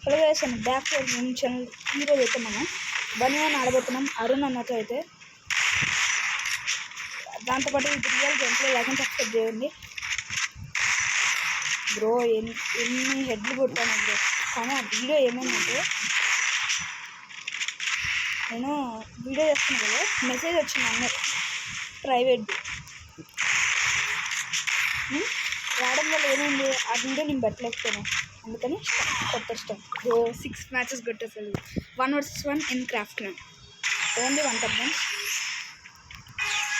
Hello guys, back to our channel. ఈరోజు అయితే మనం 1v1 ఆడబోతున్నాం అరుణ్ అన్నతో అయితే. దాంతోపాటు ఇది real game play. Like and subscribe చేయండి బ్రో. ఎన్ని హెడ్లు కొట్టాను బ్రో. కానీ ఆ వీడియో ఏమైందంటే, నేను వీడియో చేస్తున్నాను కదా, మెసేజ్ వచ్చింది అన్నది ప్రైవేట్ రావడం వల్ల ఏమైంది, ఆ వీడియో నేను పెట్టలేకపోయాను. అందుకని కొత్త స్టార్ 6 మ్యాచెస్ కొట్టేసారు. 1 vs 1 in craft man. Only 1 turn.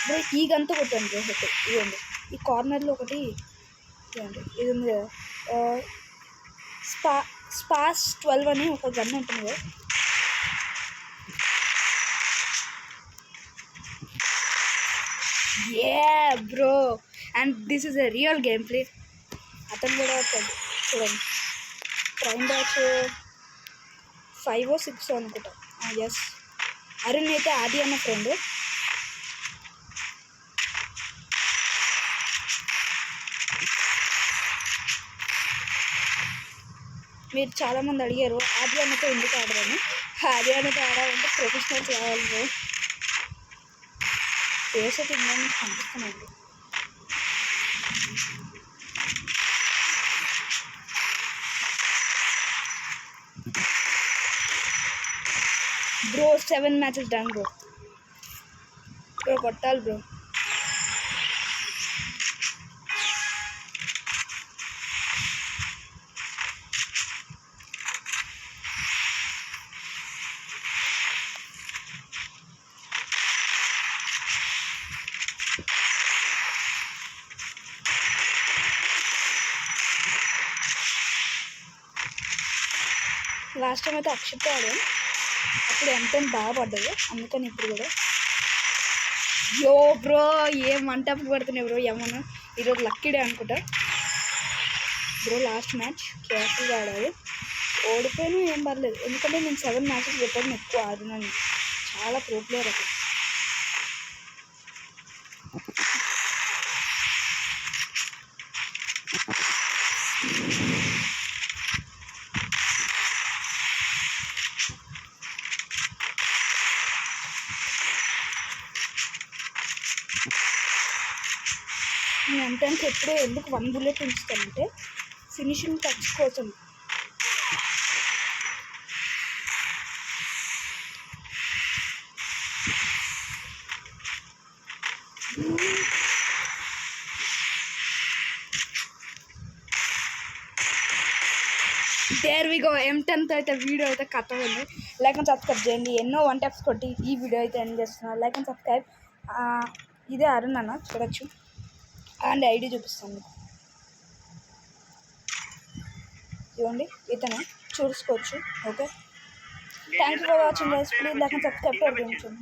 Bro ఈ గంత కొట్టాను బ్రో. హెడ్ ఇవ్వండి. ఈ కార్నర్లో ఒకటి ఇవ్వండి. ఇది ఉంది కదా, స్పాస్ 12 అని ఒక గన్ ఉంటుంది కదా. Bro, and this is a real game play. అతను కూడా చూడండి, ప్రైమ్ బ్యాచ్ 5 or 6 అనుకుంటా. ఎస్, అరుణ్ అయితే ఆది అన్న ఫ్రెండ్. మీరు చాలామంది అడిగారు ఆది అన్నతో ఎందుకు ఆడరని. ఆది అన్నతో ఆడాలంటే ప్రొఫెషనల్స్ కావాలి బ్రో. ఫేస్ అయితే ఇండియా నుంచి పంపిస్తున్నాను బ్రో. 7 matches done bro. కొట్టాలి బ్రో. లాస్ట్ టైం అయితే అక్షిత్ ఆడాను, అప్పుడు ఎంతో బాగా పడ్డది. అందుకని ఇప్పుడు కూడా బ్రో ఏం మంటపు పడుతున్నాయి బ్రో. ఏమన్నా ఈరోజు లక్కీ డే అనుకుంటా బ్రో. లాస్ట్ మ్యాచ్ కేర్ఫుల్గా ఆడాలి. ఓడిపోయినా ఏం పర్లేదు, ఎందుకంటే నేను 7 మ్యాచెస్ పెట్టాను. ఎక్కువ ఆడినాను, చాలా ప్రో ప్లేయర్ అది. నేను ఎంటానికి ఎప్పుడూ ఎందుకు 1 బుల్లెట్ ఉంచుతానంటే ఫినిషింగ్ టచ్ కోసం. There we go. M10తో అయితే వీడియో అయితే కథ ఉంది. లైక్ అండ్ సబ్స్క్రైబ్ చేయండి. ఎన్నో 1 taps కొట్టి ఈ వీడియో అయితే ఎండ్ చేస్తున్నాను. Like and subscribe. ఇదే అరుణ్ అన్న, చూడొచ్చు. అండ్ ఐడి చూపిస్తాను ఇవ్వండి, ఇతనే చూసుకోవచ్చు. Okay, thank you for watching guys. Please like and subscribe to our channel.